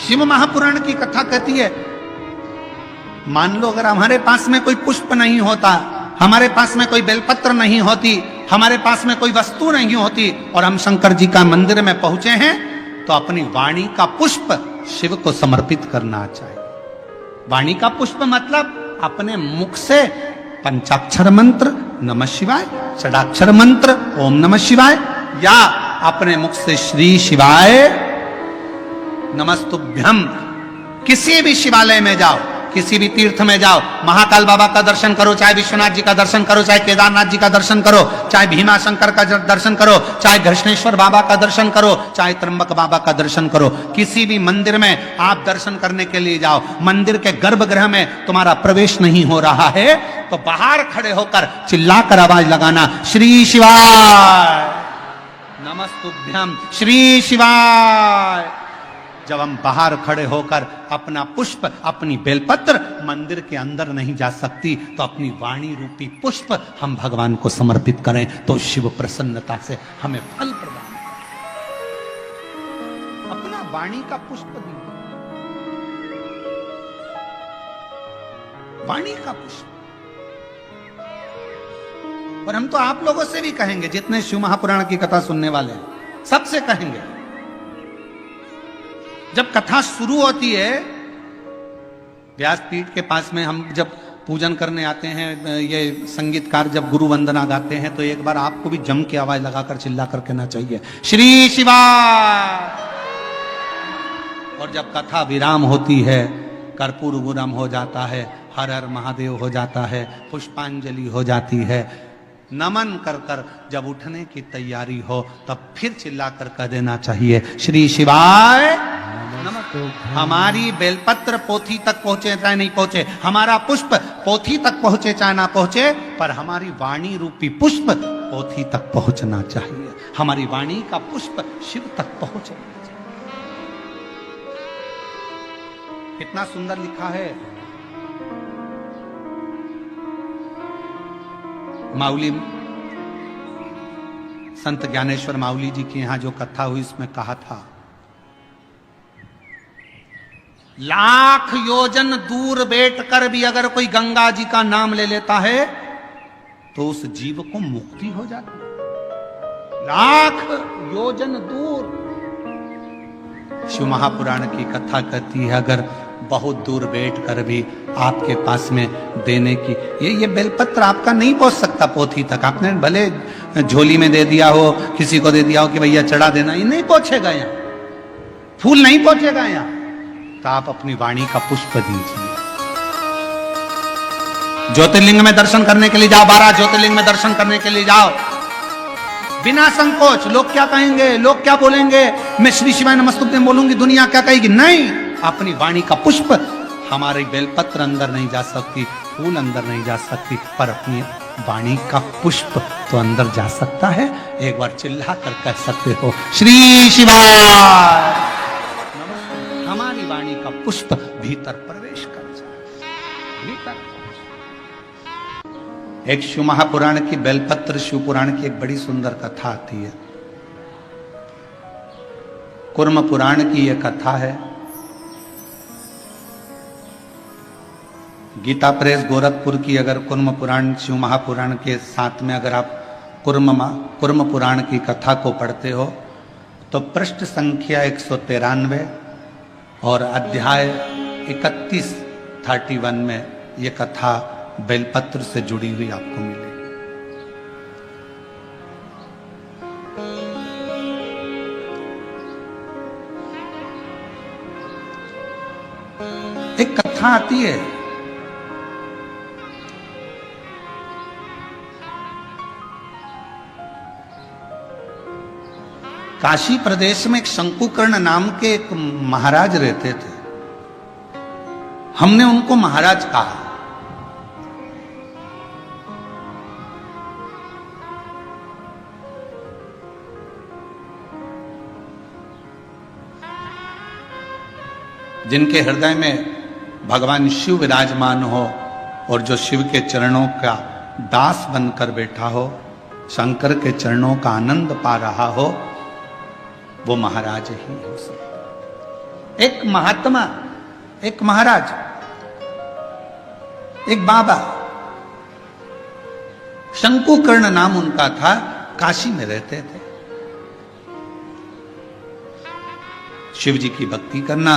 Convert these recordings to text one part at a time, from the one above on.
शिव महापुराण की कथा कहती है, मान लो अगर हमारे पास में कोई पुष्प नहीं होता, हमारे पास में कोई बेलपत्र नहीं होती, हमारे पास में कोई वस्तु नहीं होती और हम शंकर जी का मंदिर में पहुंचे हैं, तो अपनी वाणी का पुष्प शिव को समर्पित करना चाहिए। वाणी का पुष्प मतलब अपने मुख से पंचाक्षर मंत्र नमः शिवाय, षडाक्षर मंत्र ओम नमः शिवाय, या अपने मुख से श्री शिवाय नमस्तुभ्यम। किसी भी शिवालय में जाओ, किसी भी तीर्थ में जाओ, महाकाल बाबा का दर्शन करो, चाहे विश्वनाथ जी का दर्शन करो, चाहे केदारनाथ जी का दर्शन करो, चाहे भीमा शंकर का दर्शन करो, चाहे घृष्णेश्वर बाबा का दर्शन करो, चाहे त्र्यंबक बाबा का दर्शन करो, किसी भी मंदिर में आप दर्शन करने के लिए जाओ, मंदिर के गर्भगृह में तुम्हारा प्रवेश नहीं हो रहा है तो बाहर खड़े होकर चिल्लाकर आवाज लगाना, श्री शिवाय नमस्तुभ्यम, श्री शिवाय। जब हम बाहर खड़े होकर अपना पुष्प, अपनी बेलपत्र मंदिर के अंदर नहीं जा सकती, तो अपनी वाणी रूपी पुष्प हम भगवान को समर्पित करें तो शिव प्रसन्नता से हमें फल प्रदान करें। अपना वाणी का पुष्प दीजिए, वाणी का पुष्प। और हम तो आप लोगों से भी कहेंगे, जितने शिव महापुराण की कथा सुनने वाले हैं, सबसे कहेंगे, जब कथा शुरू होती है, व्यासपीठ के पास में हम जब पूजन करने आते हैं, ये संगीतकार जब गुरु वंदना गाते हैं, तो एक बार आपको भी जम के आवाज लगाकर चिल्ला कर कहना चाहिए, श्री शिवाय। और जब कथा विराम होती है, कर्पूर गुरम हो जाता है, हर हर महादेव हो जाता है, पुष्पांजलि हो जाती है, नमन कर कर जब उठने की तैयारी हो, तब फिर चिल्लाकर कह देना चाहिए, श्री शिवाय नमः। हमारी बेलपत्र पोथी तक पहुंचे चाहे नहीं पहुंचे, हमारा पुष्प पोथी तक पहुंचे चाहे ना पहुंचे, पर हमारी वाणी रूपी पुष्प पोथी तक पहुंचना चाहिए। हमारी वाणी का पुष्प शिव तक पहुंचना चाहिए। कितना सुंदर लिखा है। माउली, संत ज्ञानेश्वर माउली जी की यहां जो कथा हुई, इसमें कहा था, लाख योजन दूर बैठकर भी अगर कोई गंगा जी का नाम ले लेता है तो उस जीव को मुक्ति हो जाती है। लाख योजन दूर। शिव महापुराण की कथा कहती है, अगर बहुत दूर बैठकर भी आपके पास में देने की, ये बेलपत्र आपका नहीं पहुंच सकता पोथी तक। आपने भले झोली में दे दिया हो, किसी को दे दिया हो कि भैया चढ़ा देना, ये नहीं पहुंचेगा यहाँ, फूल नहीं पहुंचेगा यहाँ। तो आप अपनी वाणी का पुष्प दीजिए। ज्योतिर्लिंग में दर्शन करने के लिए जाओ, 12 ज्योतिर्लिंग में दर्शन करने के लिए जाओ, बिना संकोच। लोग क्या कहेंगे, लोग क्या बोलेंगे, मैं श्री शिवाय नमस्तुभ्यम बोलूंगी, दुनिया क्या कहेगी, नहीं। अपनी वाणी का पुष्प, हमारी बेलपत्र अंदर नहीं जा सकती, फूल अंदर नहीं जा सकती, पर अपनी वाणी का पुष्प तो अंदर जा सकता है। एक बार चिल्ला कर कह सकते हो, श्री शिवाय। हमारी वाणी का पुष्प भीतर प्रवेश कर जाए, भीतर। एक शिव महापुराण की बेलपत्र, शिव पुराण की एक बड़ी सुंदर कथा आती है। कुर्म पुराण की यह कथा है। गीता प्रेस गोरखपुर की अगर कुर्म पुराण शिव महापुराण के साथ में अगर आप कुर्म पुराण की कथा को पढ़ते हो, तो पृष्ठ संख्या 193 और अध्याय 31 में ये कथा बेलपत्र से जुड़ी हुई आपको मिलेगी। एक कथा आती है, काशी प्रदेश में एक शंकुकर्ण नाम के एक महाराज रहते थे। हमने उनको महाराज कहा। जिनके हृदय में भगवान शिव विराजमान हो और जो शिव के चरणों का दास बनकर बैठा हो, शंकर के चरणों का आनंद पा रहा हो, वो महाराज ही हो सकता। एक महात्मा, एक महाराज, एक बाबा, शंकुकर्ण नाम उनका था, काशी में रहते थे। शिव जी की भक्ति करना,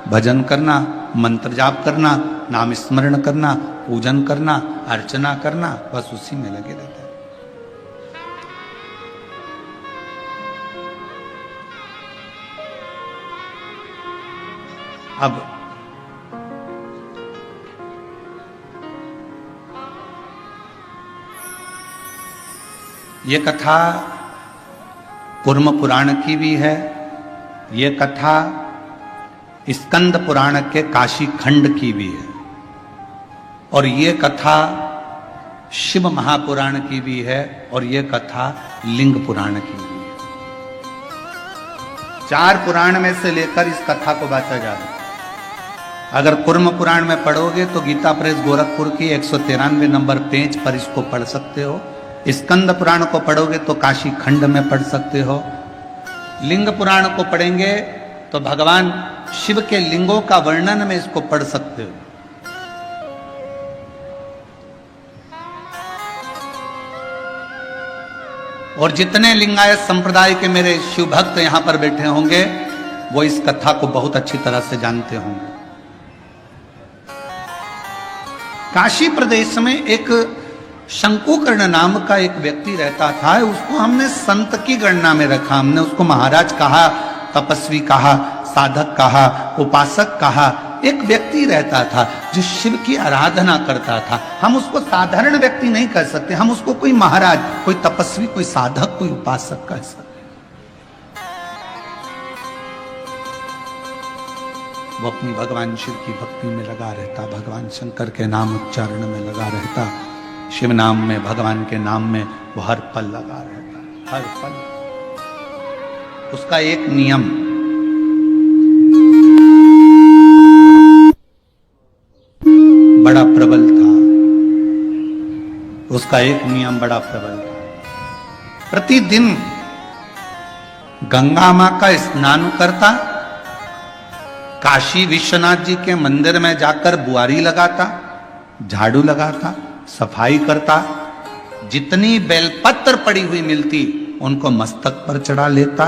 भजन करना, मंत्र जाप करना, नाम स्मरण करना, पूजन करना, अर्चना करना, बस उसी में लगे रहते हैं। अब ये कथा कूर्म पुराण की भी है, ये कथा स्कंद पुराण के काशी खंड की भी है, और ये कथा शिव महापुराण की भी है, और ये कथा लिंग पुराण की भी है। 4 पुराण में से लेकर इस कथा को बांटा जा रहा है। अगर कूर्म पुराण में पढ़ोगे तो गीता प्रेस गोरखपुर की 193 नंबर पेज पर इसको पढ़ सकते हो। स्कंद पुराण को पढ़ोगे तो काशी खंड में पढ़ सकते हो। लिंग पुराण को पढ़ेंगे तो भगवान शिव के लिंगों का वर्णन में इसको पढ़ सकते हो। और जितने लिंगायत संप्रदाय के मेरे शिव भक्त यहां पर बैठे होंगे वो इस कथा को बहुत अच्छी तरह से जानते होंगे। काशी प्रदेश में एक शंकुकर्ण नाम का एक व्यक्ति रहता था। उसको हमने संत की गणना में रखा, हमने उसको महाराज कहा, तपस्वी कहा, साधक कहा, उपासक कहा। एक व्यक्ति रहता था जो शिव की आराधना करता था। हम उसको साधारण व्यक्ति नहीं कह सकते, हम उसको कोई महाराज, कोई तपस्वी, कोई साधक, कोई उपासक कह सकते। वो अपनी भगवान शिव की भक्ति में लगा रहता, भगवान शंकर के नाम उच्चारण में लगा रहता, शिव नाम में, भगवान के नाम में वो हर पल लगा रहता, हर पल। उसका एक नियम, बड़ा प्रबल था। उसका एक नियम बड़ा प्रबल था। प्रतिदिन गंगा मां का स्नान करता, काशी विश्वनाथ जी के मंदिर में जाकर बुआरी लगाता, झाड़ू लगाता, सफाई करता, जितनी बेलपत्र पड़ी हुई मिलती उनको मस्तक पर चढ़ा लेता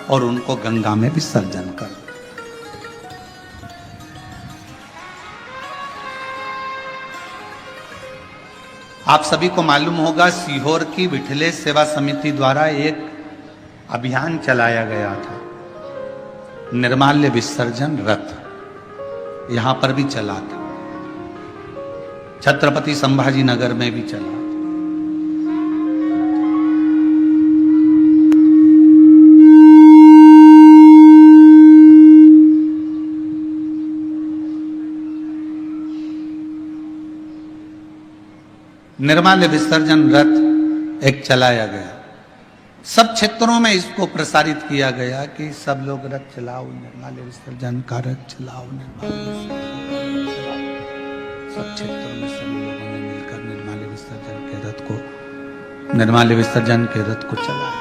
और उनको गंगा में विसर्जन कर। आप सभी को मालूम होगा सीहोर की विठलेश सेवा समिति द्वारा एक अभियान चलाया गया था, निर्माल्य विसर्जन रथ, यहां पर भी चला था, छत्रपति संभाजी नगर में भी चला। निर्माल्य विसर्जन रथ एक चलाया गया। सब क्षेत्रों में इसको प्रसारित किया गया कि सब लोग रथ चलाओ, निर्माल्य विसर्जन का रथ चलाओ, निर्माल्य विसर्जन चलाओ। सब क्षेत्रों में सभी लोगों ने मिलकर निर्माल्य विसर्जन के रथ को चलाया।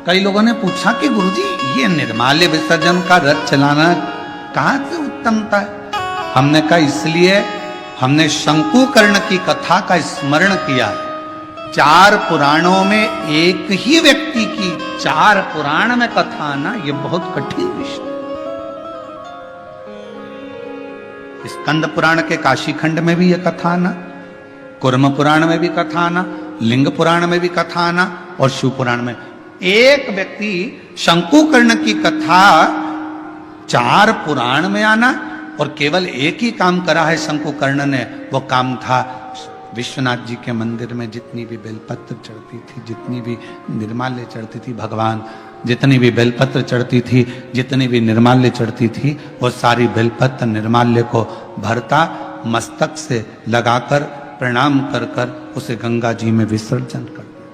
कई लोगों ने पूछा कि गुरुजी ये निर्माल्य विसर्जन का रथ चलाना कहां से उत्तमता है? हमने कहा इसलिए हमने शंकुकर्ण की कथा का स्मरण किया। 4 पुराणों में एक ही व्यक्ति की 4 पुराण में कथा आना यह बहुत कठिन विषय। स्कंद पुराण के काशी खंड में भी यह कथा आना, कूर्म पुराण में भी कथा आना, लिंग पुराण में भी कथा आना और शिव पुराण में। एक व्यक्ति शंकुकर्ण की कथा 4 पुराण में आना और केवल एक ही काम करा है शंकुकर्ण ने। वो काम था विश्वनाथ जी के मंदिर में जितनी भी बेलपत्र चढ़ती थी, जितनी भी निर्माल्य चढ़ती थी, भगवान जितनी भी बेलपत्र चढ़ती थी, जितनी भी निर्माल्य चढ़ती थी, वो सारी बेलपत्र निर्माल्य को भरता, मस्तक से लगाकर प्रणाम कर कर उसे गंगा जी में विसर्जन कर देता।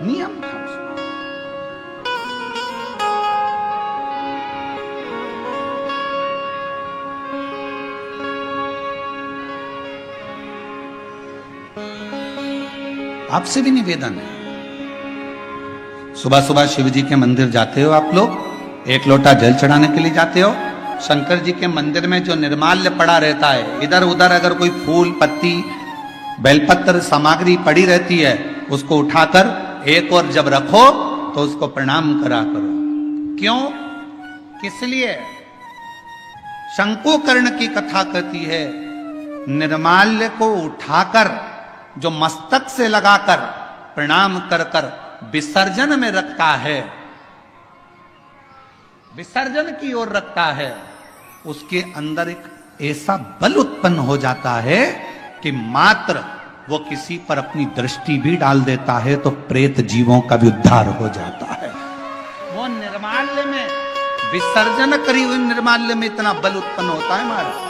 नियम था। आपसे भी निवेदन है, सुबह सुबह शिव जी के मंदिर जाते हो आप लोग, एक लोटा जल चढ़ाने के लिए जाते हो। शंकर जी के मंदिर में जो निर्माल्य पड़ा रहता है, इधर उधर अगर कोई फूल पत्ती बेलपत्र सामग्री पड़ी रहती है, उसको उठाकर एक और जब रखो तो उसको प्रणाम करा करो। क्यों, किस लिए? शंकुकर्ण की कथा कहती है, निर्माल्य को उठाकर जो मस्तक से लगाकर प्रणाम कर कर विसर्जन में रखता है, विसर्जन की ओर रखता है, उसके अंदर एक ऐसा बल उत्पन्न हो जाता है कि मात्र वो किसी पर अपनी दृष्टि भी डाल देता है तो प्रेत जीवों का भी उद्धार हो जाता है। वो निर्माल्य में, विसर्जन करी हुई निर्माल्य में इतना बल उत्पन्न होता है महाराज।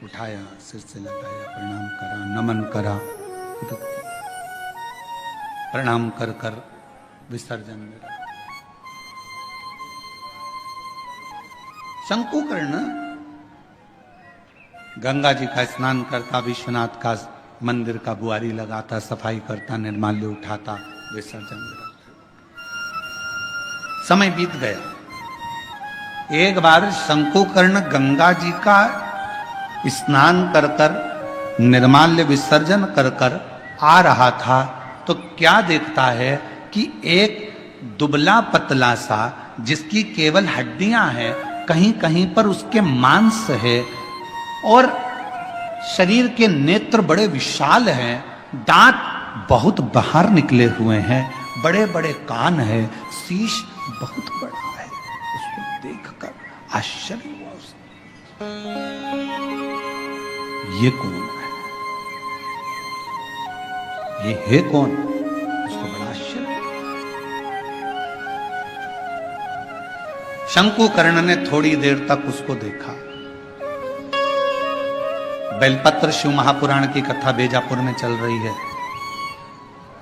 उठाया, सिर से लगाया, प्रणाम करा, नमन करा, प्रणाम कर कर विसर्जन में रखा। शंकुकर्ण गंगा जी का स्नान करता, विश्वनाथ का मंदिर का बुआरी लगाता, सफाई करता, निर्माल्य उठाता, विसर्जन में रखता। समय बीत गया। एक बार शंकुकर्ण गंगा जी का स्नान कर कर, निर्माल्य विसर्जन कर कर आ रहा था तो क्या देखता है कि एक दुबला पतला सा, जिसकी केवल हड्डियां हैं, कहीं कहीं पर उसके मांस है और शरीर के नेत्र बड़े विशाल हैं, दांत बहुत बाहर निकले हुए हैं, बड़े बड़े कान है, शीश बहुत बड़ा है। उसको देखकर आश्चर्य हुआ उसको, ये कौन है, ये है कौन? उसको बड़ा आश्चर्य। शंकुकर्ण ने थोड़ी देर तक उसको देखा। बेलपत्र शिव महापुराण की कथा बेजापुर में चल रही है।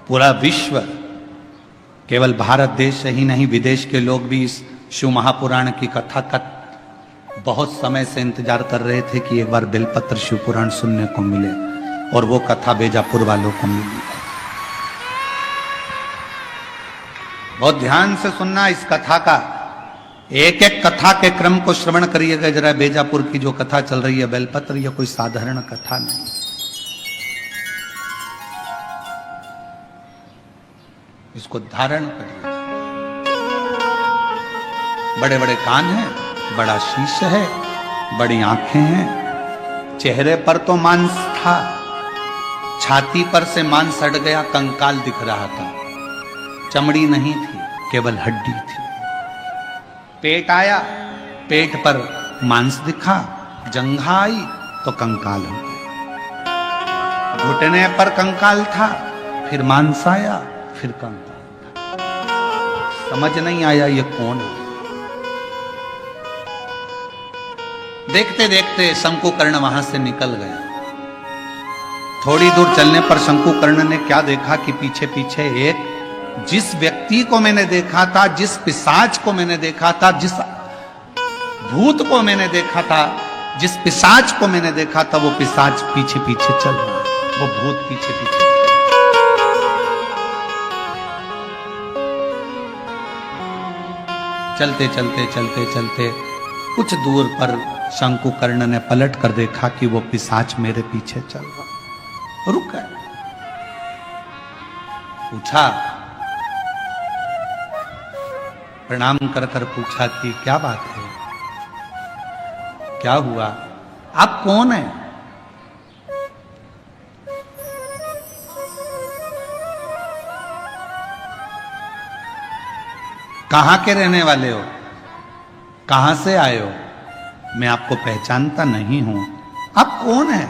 पूरा विश्व, केवल भारत देश ही नहीं, विदेश के लोग भी इस शिव महापुराण की कथा का बहुत समय से इंतजार कर रहे थे कि एक बार बेलपत्र शिव पुराण सुनने को मिले, और वो कथा बेजापुर वालों को मिली। बहुत ध्यान से सुनना इस कथा का, एक एक कथा के क्रम को श्रवण करिएगा जरा। बेजापुर की जो कथा चल रही है बेलपत्र, ये कोई साधारण कथा नहीं। इसको धारण करिए। बड़े बड़े कान हैं, बड़ा शीश है, बड़ी आंखें हैं, चेहरे पर तो मांस था, छाती पर से मांस हट गया, कंकाल दिख रहा था, चमड़ी नहीं थी, केवल हड्डी थी। पेट आया, पेट पर मांस दिखा, जंघा आई तो कंकाल हो गया, घुटने पर कंकाल था, फिर मांस आया, फिर कंकाल था। समझ नहीं आया ये कौन है। देखते देखते शंकुकर्ण वहां से निकल गया। थोड़ी दूर चलने पर शंकुकर्ण ने क्या देखा कि पीछे पीछे एक, जिस व्यक्ति को मैंने देखा था, जिस पिशाच को मैंने देखा था, जिस भूत को मैंने देखा था, जिस पिशाच को मैंने देखा था, वो पिशाच पीछे पीछे चल रहा है, वो भूत पीछे पीछे। चलते चलते चलते चलते कुछ दूर पर शंकुकर्ण ने पलट कर देखा कि वो पिशाच मेरे पीछे चल रहा। रुक गए, पूछा, प्रणाम कर कर पूछा कि क्या बात है, क्या हुआ, आप कौन हैं? कहां के रहने वाले हो, कहां से आए हो? मैं आपको पहचानता नहीं हूं। आप कौन हैं?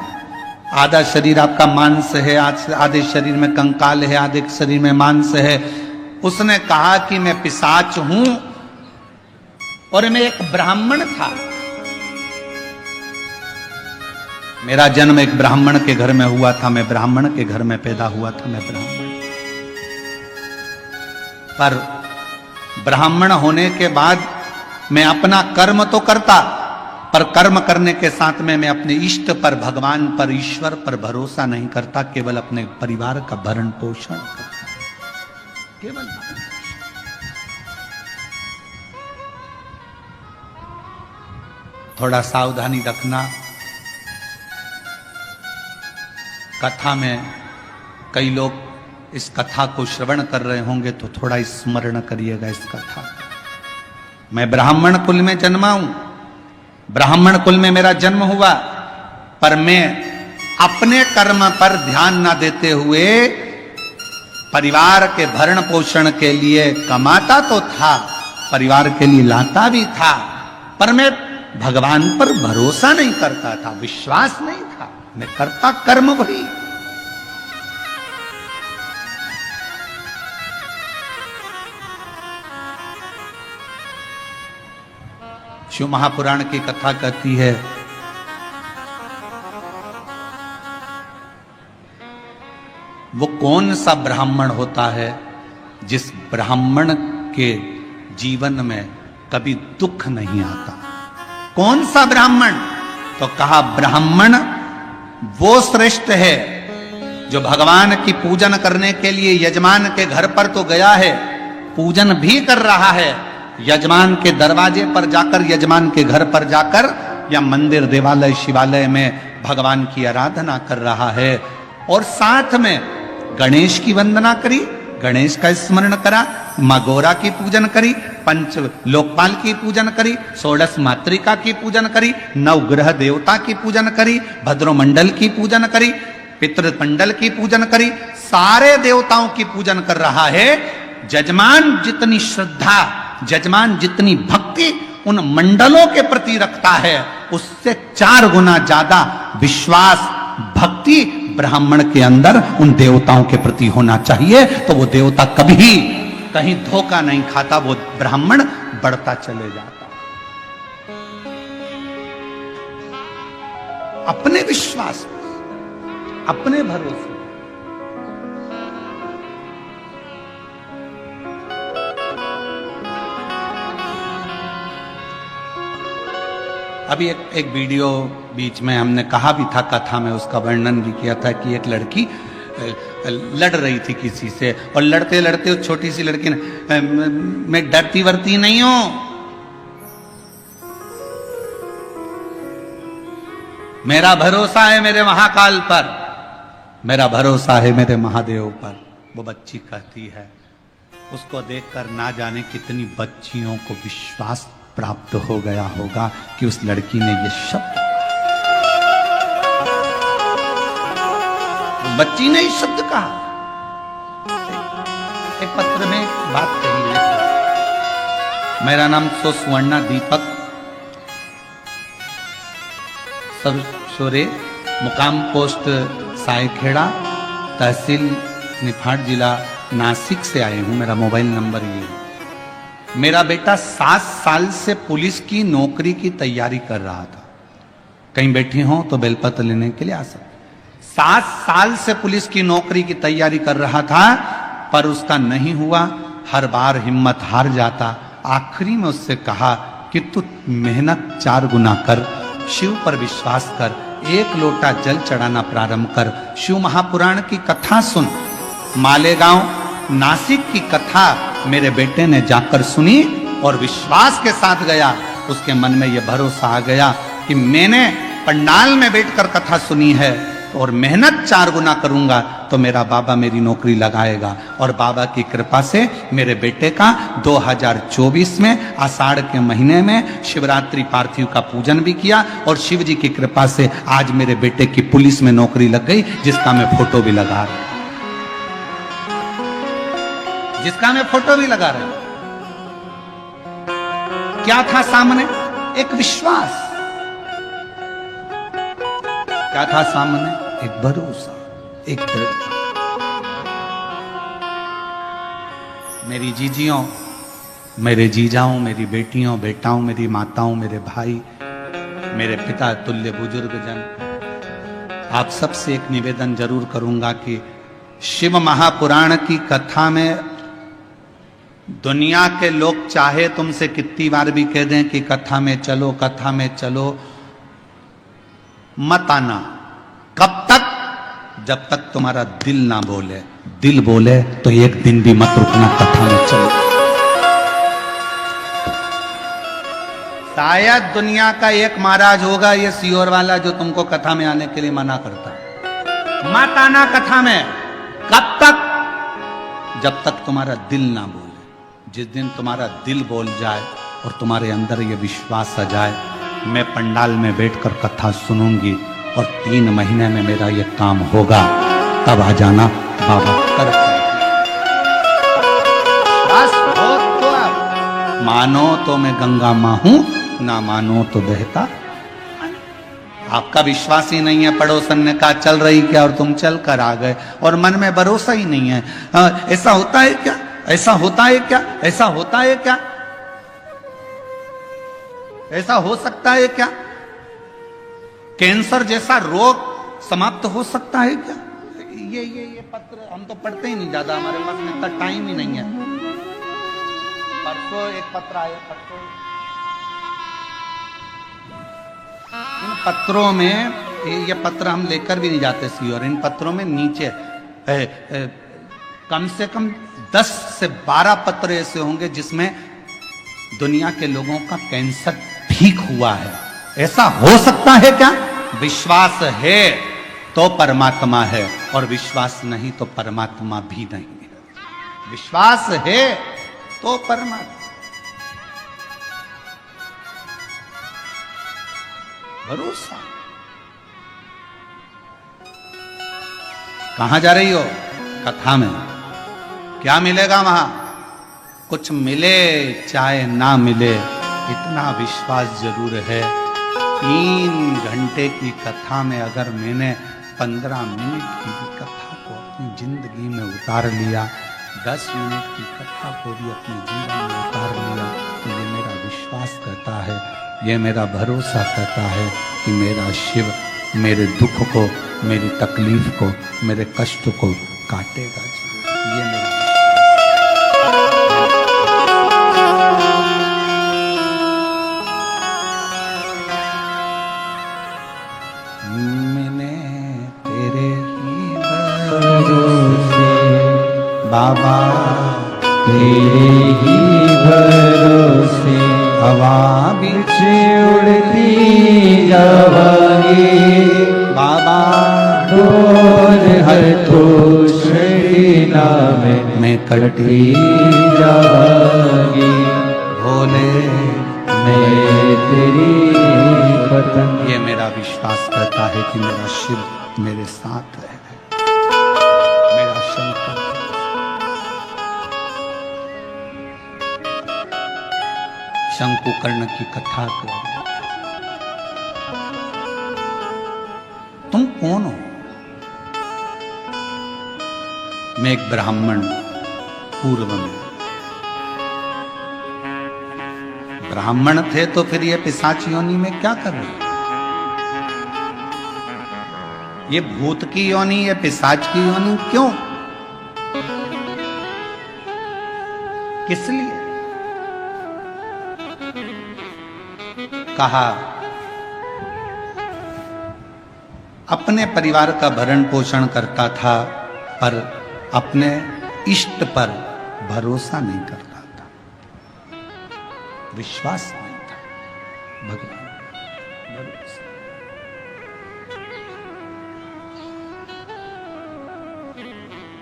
आधा शरीर आपका मांस है, आधे शरीर में कंकाल है, आधे शरीर में मांस है। उसने कहा कि मैं पिशाच हूं और मैं एक ब्राह्मण था। मेरा जन्म एक ब्राह्मण के घर में हुआ था, मैं ब्राह्मण के घर में पैदा हुआ था, मैं ब्राह्मण। पर ब्राह्मण होने के बाद मैं अपना कर्म तो करता, पर कर्म करने के साथ में मैं अपने इष्ट पर, भगवान पर, ईश्वर पर भरोसा नहीं करता, केवल अपने परिवार का भरण पोषण करता, केवल। थोड़ा सावधानी रखना। कथा में कई लोग इस कथा को श्रवण कर रहे होंगे तो थोड़ा स्मरण करिएगा इस कथा का। मैं ब्राह्मण कुल में जन्मा हूं, ब्राह्मण कुल में मेरा जन्म हुआ, पर मैं अपने कर्म पर ध्यान न देते हुए परिवार के भरण पोषण के लिए कमाता तो था, परिवार के लिए लाता भी था, पर मैं भगवान पर भरोसा नहीं करता था, विश्वास नहीं था, मैं करता कर्म वही। शिव महापुराण की कथा कहती है, वो कौन सा ब्राह्मण होता है जिस ब्राह्मण के जीवन में कभी दुख नहीं आता। कौन सा ब्राह्मण? तो कहा ब्राह्मण वो श्रेष्ठ है जो भगवान की पूजन करने के लिए यजमान के घर पर तो गया है, पूजन भी कर रहा है, यजमान के दरवाजे पर जाकर, यजमान के घर पर जाकर, या मंदिर, देवालय, शिवालय में भगवान की आराधना कर रहा है, और साथ में गणेश की वंदना करी, गणेश का स्मरण करा, माँ गौरा की पूजन करी, पंच लोकपाल की पूजन करी, षोडश मातृका की पूजन करी, नवग्रह देवता की पूजन करी, भद्रोमंडल की पूजन करी, पितृमंडल की पूजन करी, सारे देवताओं की पूजन कर रहा है। जजमान जितनी श्रद्धा, जजमान जितनी भक्ति उन मंडलों के प्रति रखता है, उससे 4 गुना ज्यादा विश्वास, भक्ति ब्राह्मण के अंदर उन देवताओं के प्रति होना चाहिए। तो वो देवता कभी कहीं धोखा नहीं खाता, वो ब्राह्मण बढ़ता चले जाता। अपने विश्वास, अपने भरोसे। अभी एक वीडियो बीच में हमने कहा भी था, कथा में उसका वर्णन भी किया था कि एक लड़की लड़ रही थी किसी से, और लड़ते लड़ते उस छोटी सी लड़की ने, मैं डरती वरती नहीं हूं, मेरा भरोसा है मेरे महाकाल पर, मेरा भरोसा है मेरे महादेव पर, वो बच्ची कहती है। उसको देखकर ना जाने कितनी बच्चियों को विश्वास प्राप्त हो गया होगा कि उस लड़की ने ये शब्द, बच्ची ने इस शब्द कहा। एक पत्र में बात कही है, मेरा नाम सुवर्णा दीपक सरसोरे, मुकाम पोस्ट सायखेड़ा, तहसील निफाड, जिला नासिक से आए हूं। मेरा मोबाइल नंबर ये है। मेरा बेटा 7 साल से पुलिस की नौकरी की तैयारी कर रहा था। कहीं बैठी हो तो बेलपत्र लेने के लिए आ सकते। 7 साल से पुलिस की नौकरी की तैयारी कर रहा था, पर उसका नहीं हुआ, हर बार हिम्मत हार जाता। आखिरी में उससे कहा कि तू मेहनत 4 गुना कर, शिव पर विश्वास कर, 1 लोटा जल चढ़ाना प्रारंभ कर, शिव महापुराण की कथा सुन। मालेगांव नासिक की कथा मेरे बेटे ने जाकर सुनी और विश्वास के साथ गया। उसके मन में यह भरोसा आ गया कि मैंने पंडाल में बैठकर कथा सुनी है और मेहनत 4 गुना करूंगा तो मेरा बाबा मेरी नौकरी लगाएगा। और बाबा की कृपा से मेरे बेटे का 2024 में आषाढ़ के महीने में शिवरात्रि पार्थिव का पूजन भी किया, और शिव जी की कृपा से आज मेरे बेटे की पुलिस में नौकरी लग गई, जिसका मैं फोटो भी लगा रहा हूं, जिसका मैं फोटो भी लगा रहा हूं। क्या था सामने? एक विश्वास। क्या था सामने? एक भरोसा, एक दृढ़ता। मेरी जीजियों, मेरे जीजाओं, मेरी बेटियों, बेटाओं, मेरी माताओं, मेरे भाई, मेरे पिता तुल्य बुजुर्गजन, आप सबसे एक निवेदन जरूर करूंगा कि शिव महापुराण की कथा में दुनिया के लोग चाहे तुमसे कितनी बार भी कह दें कि कथा में चलो, कथा में चलो, मत आना। कब तक? जब तक तुम्हारा दिल ना बोले। दिल बोले तो एक दिन भी मत रुकना, कथा में चलो। शायद दुनिया का एक महाराज होगा ये सीहोर वाला जो तुमको कथा में आने के लिए मना करता है। मत आना कथा में। कब तक? जब तक तुम्हारा दिल ना बोले। जिस दिन तुम्हारा दिल बोल जाए और तुम्हारे अंदर ये विश्वास आ जाए, मैं पंडाल में बैठकर कथा सुनूंगी और 3 महीने में मेरा ये काम होगा, तब आ जाना बाबा कर। बस हो तो अब मानो तो मैं गंगा मां हूं, ना मानो तो बहता। आपका विश्वास ही नहीं है। पड़ोसन ने कहा चल रही क्या और तुम चल कर आ गए और मन में भरोसा ही नहीं है। ऐसा होता है क्या? ऐसा होता है क्या? ऐसा होता है क्या? ऐसा हो सकता है क्या? कैंसर जैसा रोग समाप्त हो सकता है क्या? ये पत्र हम तो पढ़ते ही नहीं ज्यादा, हमारे पास में इतना टाइम ही नहीं है। परसों एक पत्र आया, परसों इन पत्रों में, ये पत्र हम लेकर भी नहीं जाते सी, और इन पत्रों में नीचे कम से कम 10 से 12 पत्र ऐसे होंगे जिसमें दुनिया के लोगों का कैंसर ठीक हुआ है। ऐसा हो सकता है क्या? विश्वास है तो परमात्मा है, और विश्वास नहीं तो परमात्मा भी नहीं है। विश्वास है तो परमात्मा। भरोसा। कहां जा रही हो? कथा में। क्या मिलेगा वहां? कुछ मिले चाहे ना मिले, इतना विश्वास जरूर है। 3 घंटे की कथा में अगर मैंने 15 मिनट की भी कथा को अपनी जिंदगी में उतार लिया, 10 मिनट की कथा को भी अपने जीवन में उतार लिया, तो ये मेरा विश्वास कहता है, ये मेरा भरोसा कहता है कि मेरा शिव मेरे दुख को, मेरी तकलीफ को, मेरे कष्ट को काटेगा। ये मेरा बाबा तेरे ही भरोसे हवा बिच उड़ती जावांगी। बाबा डोर हर तो शरीना में मैं कटती जावांगी। भोले मैं तेरी पतंग। ये मेरा विश्वास करता है कि मेरा शिव मेरे साथ है, मेरा शंकर। शंकुकर्ण की कथा कर। तुम कौन हो? मैं एक ब्राह्मण, पूर्व में ब्राह्मण थे, तो फिर ये पिशाच योनि में क्या कर रहे? ये भूत की योनि, ये पिशाच की योनि क्यों? किस लिए? कहा अपने परिवार का भरण पोषण करता था, पर अपने इष्ट पर भरोसा नहीं करता था, विश्वास नहीं था। भगवान भरोसा।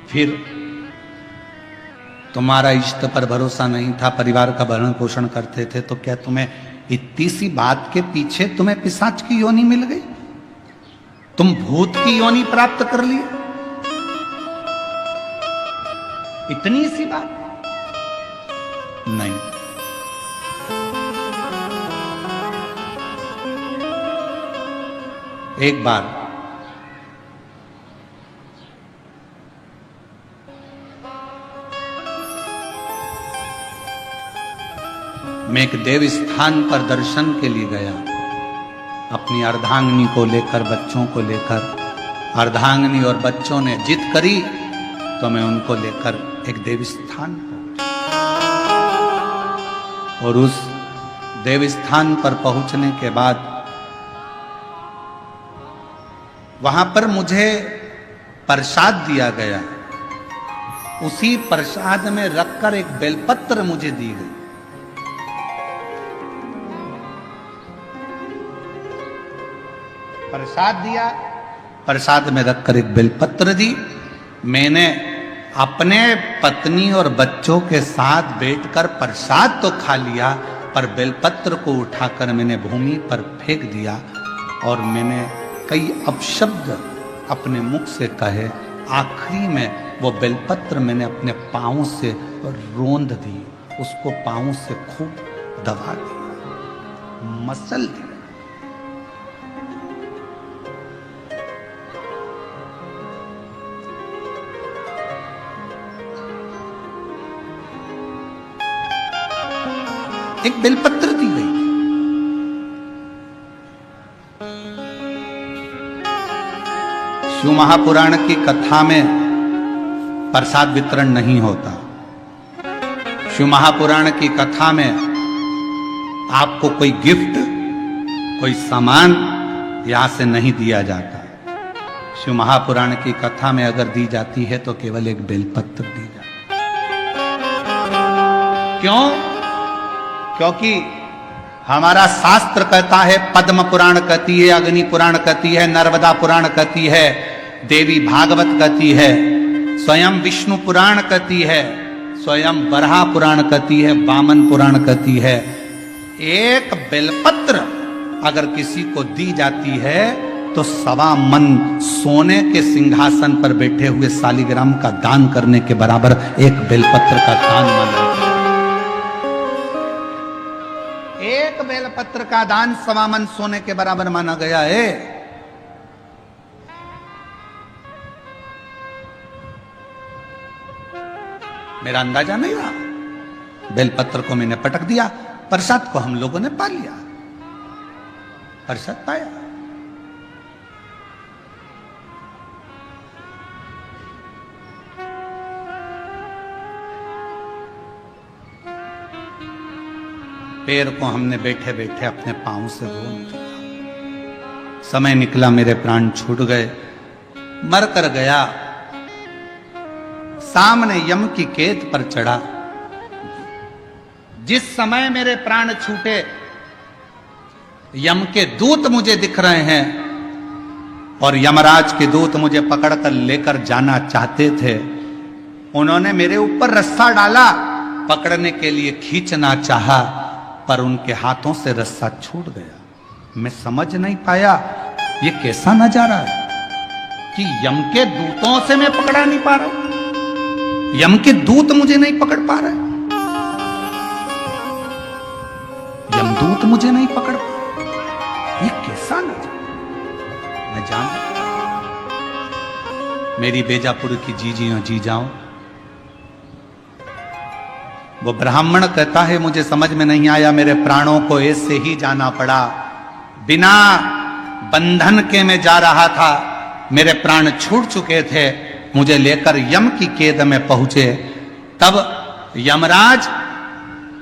फिर तुम्हारा इष्ट पर भरोसा नहीं था, परिवार का भरण पोषण करते थे, तो क्या तुम्हें इतनी सी बात के पीछे तुम्हें पिशाच की योनि मिल गई? तुम भूत की योनि प्राप्त कर लिए? इतनी सी बात नहीं। एक बार मैं एक देव स्थान पर दर्शन के लिए गया, अपनी अर्धांगिनी को लेकर, बच्चों को लेकर। अर्धांगिनी और बच्चों ने जिद करी तो मैं उनको लेकर एक देव स्थान पहुंचा। और उस देवस्थान पर पहुंचने के बाद वहां पर मुझे प्रसाद दिया गया। उसी प्रसाद में रखकर एक बेलपत्र मुझे दी गई। प्रसाद दिया, प्रसाद में रखकर एक बेलपत्र दी। मैंने अपने पत्नी और बच्चों के साथ बैठकर प्रसाद तो खा लिया, पर बेलपत्र को उठाकर मैंने भूमि पर फेंक दिया और मैंने कई अपशब्द अपने मुख से कहे। आखिरी में वो बेलपत्र मैंने अपने पांवों से रोंद दी, उसको पांवों से खूब दबा दिया, मसल दिया। एक बेलपत्र दी गई। शिव महापुराण की कथा में प्रसाद वितरण नहीं होता। शिव महापुराण की कथा में आपको कोई गिफ्ट, कोई सामान यहां से नहीं दिया जाता। शिव महापुराण की कथा में अगर दी जाती है तो केवल एक बेलपत्र दी जाती। क्यों? क्योंकि हमारा शास्त्र कहता है, पद्म पुराण कहती है, अग्नि पुराण कहती है, नर्मदा पुराण कहती है, देवी भागवत कहती है, स्वयं विष्णु पुराण कहती है, स्वयं बरहा पुराण कहती है, वामन पुराण कहती है। एक बेलपत्र अगर किसी को दी जाती है तो 1.25 मन सोने के सिंहासन पर बैठे हुए शालिग्राम का दान करने के बराबर एक बेलपत्र का दान माना। एक बेलपत्र का दान 1.25 मन सोने के बराबर माना गया है। मेरा अंदाजा नहीं रहा, बेलपत्र को मैंने पटक दिया, प्रसाद को हम लोगों ने पा लिया, प्रसाद पाया। पैर को हमने बैठे बैठे अपने पांव से रोक दिया। समय निकला, मेरे प्राण छूट गए, मर कर गया। सामने यम की केत पर चढ़ा। जिस समय मेरे प्राण छूटे, यम के दूत मुझे दिख रहे हैं और यमराज के दूत मुझे पकड़कर लेकर जाना चाहते थे। उन्होंने मेरे ऊपर रस्सा डाला, पकड़ने के लिए खींचना चाहा, पर उनके हाथों से रस्सा छूट गया। मैं समझ नहीं पाया ये कैसा नजारा है कि यम के दूतों से मैं पकड़ा नहीं पा रहा हूं, यम के दूत मुझे नहीं पकड़ पा रहे, यमदूत मुझे नहीं पकड़ पा रहे। ये कैसा नजारा। मैं जान मेरी बेजापुर की जीजियों जी जाऊं, वो ब्राह्मण कहता है मुझे समझ में नहीं आया, मेरे प्राणों को ऐसे ही जाना पड़ा, बिना बंधन के मैं जा रहा था, मेरे प्राण छूट चुके थे, मुझे लेकर यम की कैद में पहुंचे। तब यमराज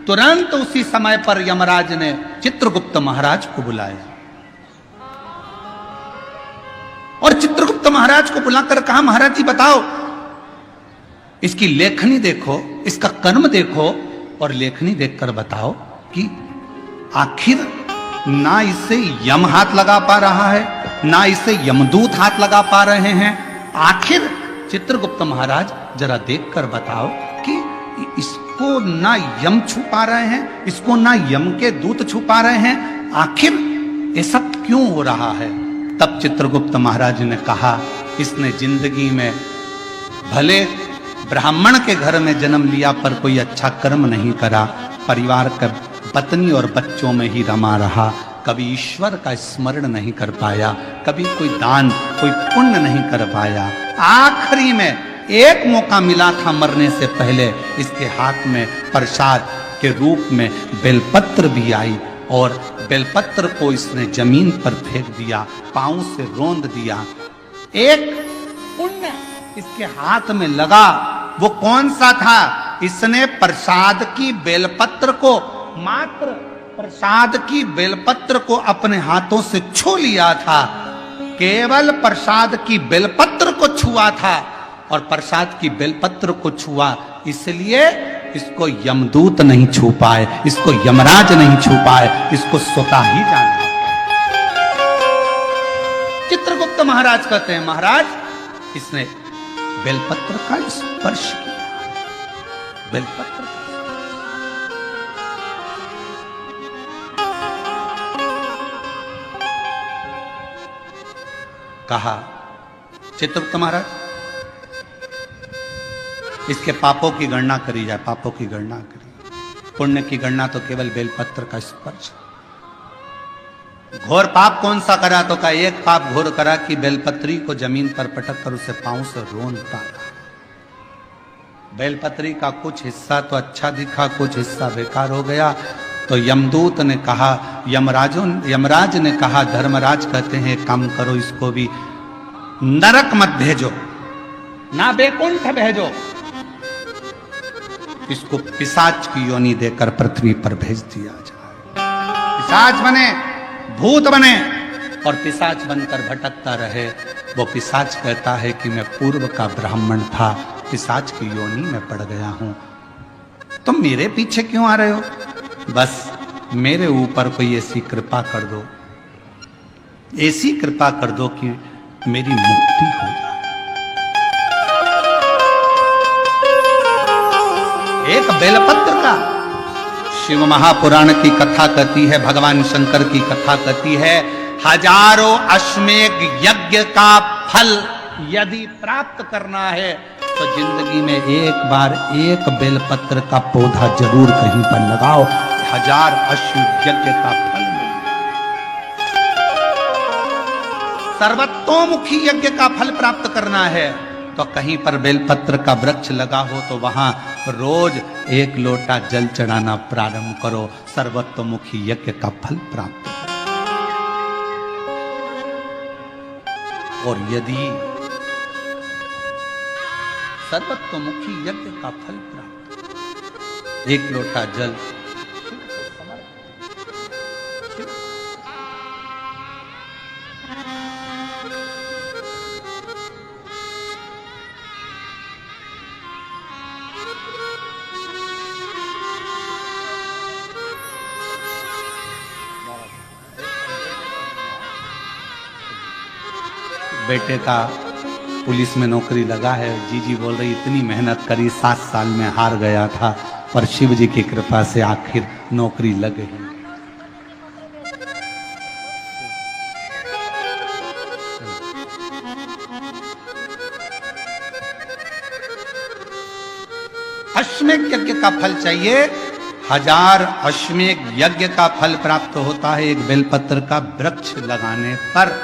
तुरंत उसी समय पर यमराज ने चित्रगुप्त महाराज को बुलाया और चित्रगुप्त महाराज को बुलाकर कहा, महाराज जी बताओ, इसकी लेखनी देखो, इसका कर्म देखो और लेखनी देखकर बताओ कि आखिर ना इसे यम हाथ लगा पा रहा है, ना इसे यमदूत हाथ लगा पा रहे हैं। आखिर चित्रगुप्त महाराज जरा देखकर बताओ कि इसको ना यम छू पा रहे हैं, इसको ना यम के दूत छू पा रहे हैं, आखिर ऐसा क्यों हो रहा है। तब चित्रगुप्त महाराज ने कहा, इसने जिंदगी में भले ब्राह्मण के घर में जन्म लिया पर कोई अच्छा कर्म नहीं करा, परिवार का पत्नी और बच्चों में ही रमा रहा, कभी ईश्वर का स्मरण नहीं कर पाया, कभी कोई दान, कोई पुण्य नहीं कर पाया। आखिरी में एक मौका मिला था मरने से पहले, इसके हाथ में प्रसाद के रूप में बेलपत्र भी आई और बेलपत्र को इसने जमीन पर फेंक दिया, पांव से रोंद दिया। एक पुण्य इसके हाथ में लगा, वो कौन सा था? इसने प्रसाद की बेलपत्र को मात्र प्रसाद की बेलपत्र को अपने हाथों से छू लिया था, केवल प्रसाद की बेलपत्र को छुआ था और प्रसाद की बेलपत्र को छुआ, इसलिए इसको यमदूत नहीं छू पाए, इसको यमराज नहीं छू पाए, इसको स्वतः ही जाना। चित्रगुप्त महाराज कहते हैं, महाराज इसने बेलपत्र का स्पर्श किया, बेलपत्र कहा, चित्रगुप्त महाराज इसके पापों की गणना करी जाए, पापों की गणना करी, पुण्य की गणना तो केवल बेलपत्र का स्पर्श। घोर पाप कौन सा करा, तो का एक पाप घोर करा कि बेलपत्री को जमीन पर पटक कर उसे पांव से रोन डाला। बेलपत्री का कुछ हिस्सा तो अच्छा दिखा, कुछ हिस्सा बेकार हो गया। तो यमदूत ने कहा, यमराज ने कहा, धर्मराज कहते हैं काम करो, इसको भी नरक मत भेजो, ना बैकुंठ भेजो, इसको पिशाच की योनि देकर पृथ्वी पर भेज दिया जाए। पिशाच बने, भूत बने और पिशाच बनकर भटकता रहे। वो पिशाच कहता है कि मैं पूर्व का ब्राह्मण था, पिशाच की योनि में पड़ गया हूं, तुम मेरे पीछे क्यों आ रहे हो? बस मेरे ऊपर कोई ऐसी कृपा कर दो, ऐसी कृपा कर दो कि मेरी मुक्ति हो जाए। एक बेलपत्र का शिव महापुराण की कथा कहती है, भगवान शंकर की कथा कहती है, हजारों अश्वमेध यज्ञ का फल यदि प्राप्त करना है तो जिंदगी में एक बार एक बेलपत्र का पौधा जरूर कहीं पर लगाओ, 1000 अश्वमेध यज्ञ का फल मिलेगा। सर्वतोमुखी यज्ञ का फल प्राप्त करना है तो कहीं पर बेलपत्र का वृक्ष लगा हो तो वहां रोज 1 लोटा जल चढ़ाना प्रारंभ करो, सर्वतोमुखी यज्ञ का फल प्राप्त करो। और यदि सर्वतोमुखी यज्ञ का फल प्राप्त, 1 लोटा जल बेटे का पुलिस में नौकरी लगा है, जीजी बोल रही इतनी मेहनत करी, 7 साल में हार गया था पर शिव जी की कृपा से आखिर नौकरी लग गई। अश्वमेध यज्ञ का फल चाहिए, 1000 अश्वमेध यज्ञ का फल प्राप्त होता है एक बेलपत्र का वृक्ष लगाने पर।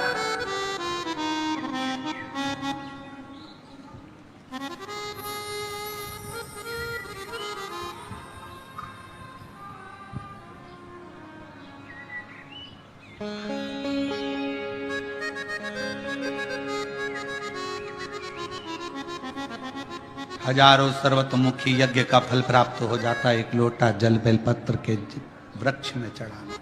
हजारों सर्वतोमुखी यज्ञ का फल प्राप्त हो जाता है, 1 लोटा जल बेलपत्र के वृक्ष में चढ़ाना।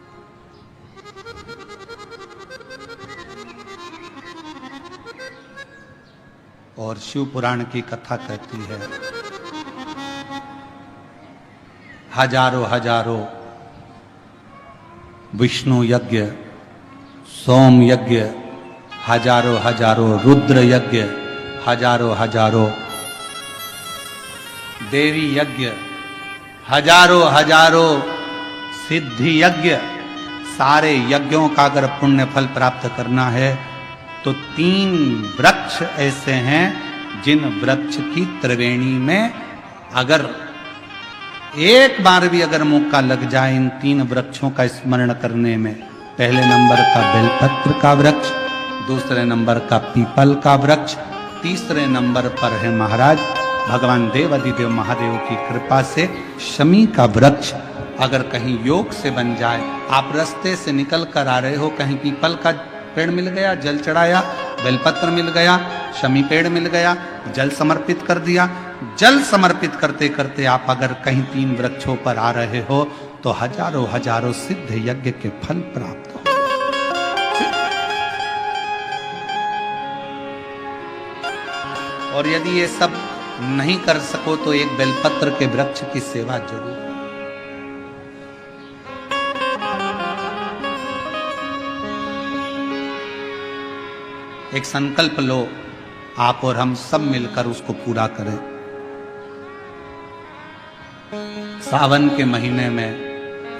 और शिव पुराण की कथा कहती है, हजारों विष्णु यज्ञ, सोम यज्ञ, हजारों रुद्र यज्ञ, हजारों देवी यज्ञ, हजारों सिद्धि यज्ञ, सारे यज्ञों का अगर पुण्य फल प्राप्त करना है तो 3 वृक्ष ऐसे हैं जिन वृक्ष की त्रिवेणी में अगर एक बार भी अगर मौका लग जाए इन 3 वृक्षों का स्मरण करने में, पहले नंबर का बेलपत्र का वृक्ष, दूसरे नंबर का पीपल का वृक्ष, तीसरे नंबर पर है महाराज भगवान देवाधिदेव महादेव की कृपा से शमी का वृक्ष। अगर कहीं योग से बन जाए, आप रास्ते से निकल कर आ रहे हो, कहीं पीपल का पेड़ मिल गया, जल चढ़ाया, बेलपत्र मिल गया, शमी पेड़ मिल गया, जल समर्पित कर दिया, जल समर्पित करते करते आप अगर कहीं 3 वृक्षों पर आ रहे हो तो हजारों हजारों सिद्ध यज्ञ के फल प्राप्त हो। और यदि ये सब नहीं कर सको तो एक बेलपत्र के वृक्ष की सेवा जरूर। एक संकल्प लो, आप और हम सब मिलकर उसको पूरा करें। सावन के महीने में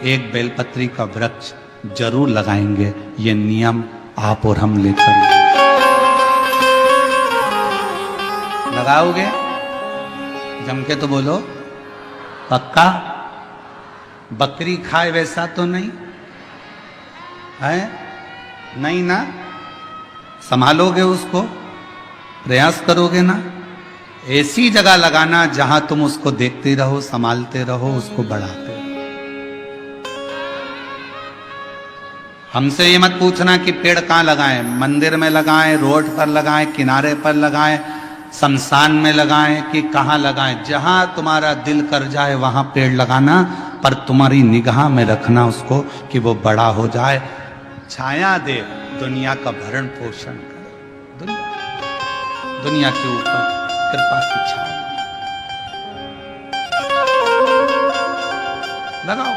एक बेलपत्री का वृक्ष जरूर लगाएंगे। ये नियम आप और हम लेकर लगाओगे? जम के तो बोलो, पक्का? बकरी खाए वैसा तो नहीं है? नहीं ना? संभालोगे उसको, प्रयास करोगे ना? ऐसी जगह लगाना जहां तुम उसको देखते रहो, संभालते रहो, उसको बढ़ाते रहो। हमसे ये मत पूछना कि पेड़ कहां लगाएं, मंदिर में लगाएं, रोड पर लगाएं, किनारे पर लगाएं, शमशान में लगाएं कि कहां लगाएं। जहां तुम्हारा दिल कर जाए वहां पेड़ लगाना, पर तुम्हारी निगाह में रखना उसको कि वो बड़ा हो जाए, छाया दे, दुनिया का भरण पोषण करे, दुनिया के ऊपर कृपा की छाया लगाओ।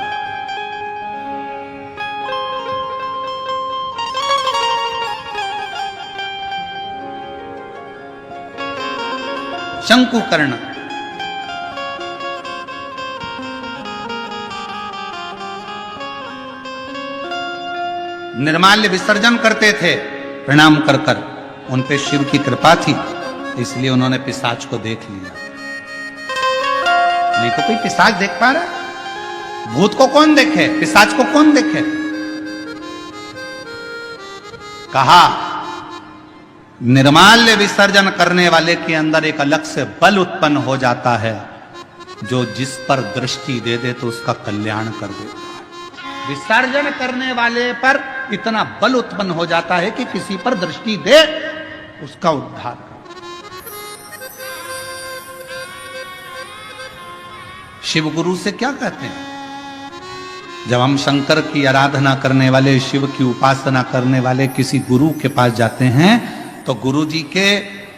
शंकुकर्ण निर्माल्य विसर्जन करते थे प्रणाम कर कर। उन पे शिव की कृपा थी, इसलिए उन्होंने पिशाच को देख लिया। नहीं तो कोई पिशाच देख पा रहा? भूत को कौन देखे, पिशाच को कौन देखे? कहा निर्माल्य विसर्जन करने वाले के अंदर एक अलग से बल उत्पन्न हो जाता है, जो जिस पर दृष्टि दे दे तो उसका कल्याण कर देता है। विसर्जन करने वाले पर इतना बल उत्पन्न हो जाता है कि किसी पर दृष्टि दे उसका उद्धार कर। शिव गुरु से क्या कहते हैं? जब हम शंकर की आराधना करने वाले, शिव की उपासना करने वाले किसी गुरु के पास जाते हैं, तो गुरु जी के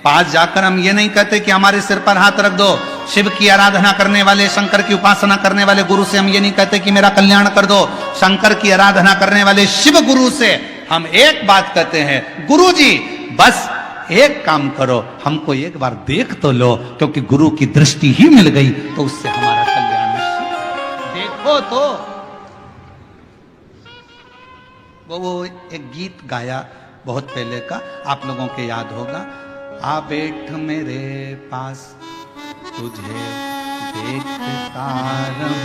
पास जाकर हम ये नहीं कहते कि हमारे सिर पर हाथ रख दो। शिव की आराधना करने वाले, शंकर की उपासना करने वाले गुरु से हम ये नहीं कहते कि मेरा कल्याण कर दो। शंकर की आराधना करने वाले शिव गुरु से हम एक बात कहते हैं, गुरु जी बस एक काम करो, हमको एक बार देख तो लो, क्योंकि गुरु की दृष्टि ही मिल गई तो उससे हमारा कल्याण निश्चित। देखो तो वो एक गीत गाया बहुत पहले का, आप लोगों के याद होगा, आ बैठ मेरे पास तुझे देखता रहूं,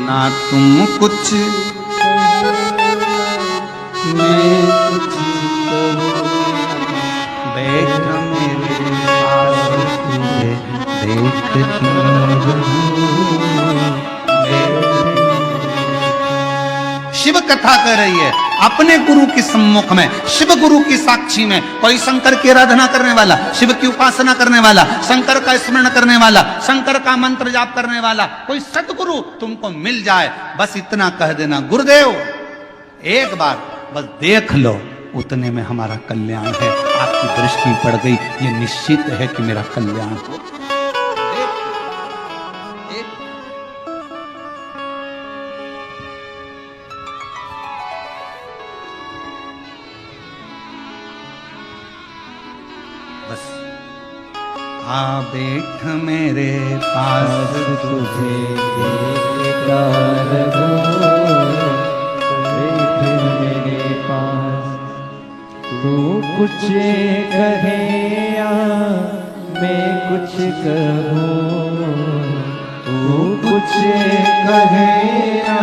ना तुम कुछ मैं कुछ कहूं, बैठ मेरे पास तुझे देखती रहूं। शिव कथा कर रही है अपने गुरु के सम्मुख में, शिव गुरु की साक्षी में। कोई शंकर की आराधना करने वाला, शिव की उपासना करने वाला, शंकर का स्मरण करने वाला, शंकर का मंत्र जाप करने वाला कोई सतगुरु तुमको मिल जाए, बस इतना कह देना, गुरुदेव एक बार बस देख लो, उतने में हमारा कल्याण है। आपकी दृष्टि पड़ गई, ये निश्चित है कि मेरा कल्याण हो। आ बैठ मेरे पास तुझे देखता रहूं, बैठ मेरे पास, तू कुछ कहे या मैं कुछ कहूँ, तू कुछ कहे या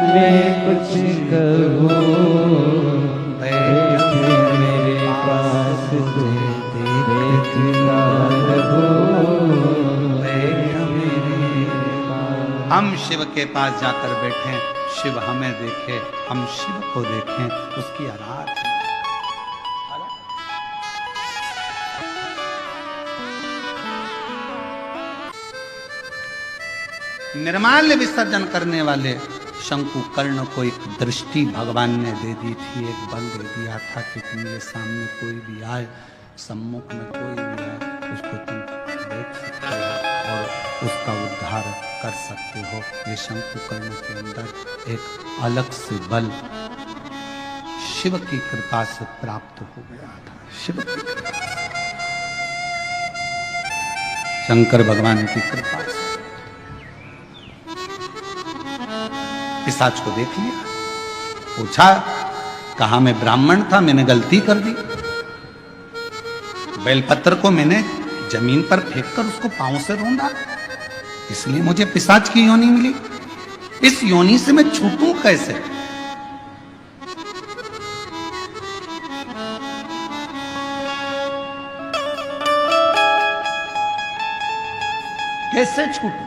मैं कुछ कहूँ, बैठ मेरे पास तुझे देखता रहूं, बैठ मेरे पास। हम शिव के पास जाकर बैठे, शिव हमें देखे, हम शिव को देखें, उसकी आराधना। निर्माल्य विसर्जन करने वाले शंकु कर्ण को एक दृष्टि भगवान ने दे दी थी, एक बल दे दिया था कि तुम्हारे सामने कोई भी आए, सम्मुख में कोई भी आए, उसको तुम देख सकते हो और उसका उद्धार कर सकते हो। ये शंकु कर्ण के अंदर एक अलग से बल शिव की कृपा से प्राप्त हो गया था। शिव की कृपा से, शंकर भगवान की कृपा से पिशाच को देख लिया, पूछा, कहा मैं ब्राह्मण था, मैंने गलती कर दी, बेलपत्र को मैंने जमीन पर फेंककर उसको पांव से रोंदा, इसलिए मुझे पिशाच की योनि मिली। इस योनि से मैं छूटूं कैसे? कैसे छूटूं?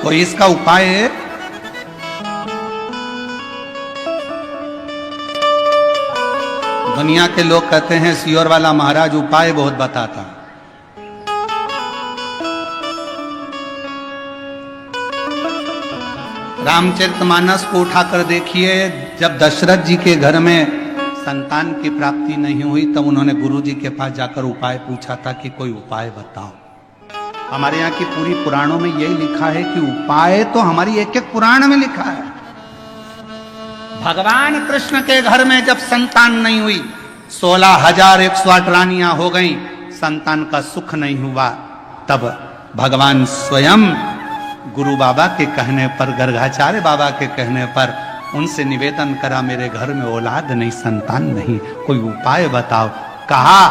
कोई इसका उपाय है? दुनिया के लोग कहते हैं सियोर वाला महाराज उपाय बहुत बताता। रामचरितमानस को उठाकर देखिए, जब दशरथ जी के घर में संतान की प्राप्ति नहीं हुई तब उन्होंने गुरु जी के पास जाकर उपाय पूछा था कि कोई उपाय बताओ। हमारे यहाँ की पूरी पुराणों में यही लिखा है कि उपाय तो हमारी एक एक पुराण में लिखा है। भगवान कृष्ण के घर में जब संतान नहीं हुई, 16,108 रानियां हो गई, संतान का सुख नहीं हुआ, तब भगवान स्वयं गुरु बाबा के कहने पर, गर्गाचार्य बाबा के कहने पर उनसे निवेदन करा, मेरे घर में औलाद नहीं, संतान नहीं, कोई उपाय बताओ। कहा,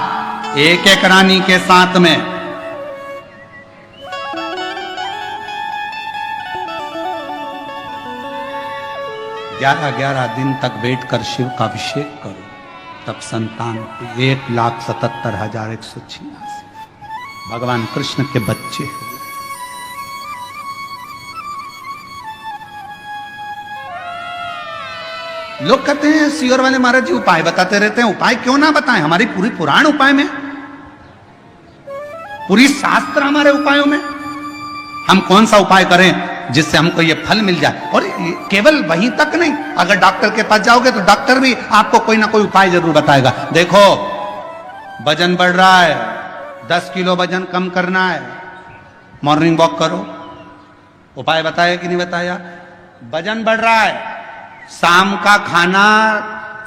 एक एक रानी के साथ में 11-11 दिन तक बैठकर शिव का अभिषेक करो, तब संतान 1,77,186 भगवान कृष्ण के बच्चे हुए। लोग कहते हैं सियोर वाले महाराज जी उपाय बताते रहते हैं, उपाय क्यों ना बताएं? हमारी पूरी पुराण उपाय में, पूरी शास्त्र हमारे उपायों में। हम कौन सा उपाय करें जिससे हमको ये फल मिल जाए? और केवल वहीं तक नहीं, अगर डॉक्टर के पास जाओगे तो डॉक्टर भी आपको कोई ना कोई उपाय जरूर बताएगा। देखो, वजन बढ़ रहा है, 10 किलो वजन कम करना है, मॉर्निंग वॉक करो। उपाय बताया कि नहीं बताया? वजन बढ़ रहा है, शाम का खाना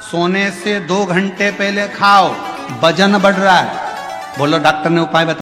सोने से 2 घंटे पहले खाओ, वजन बढ़ रहा है। बोलो, डॉक्टर ने उपाय बताया।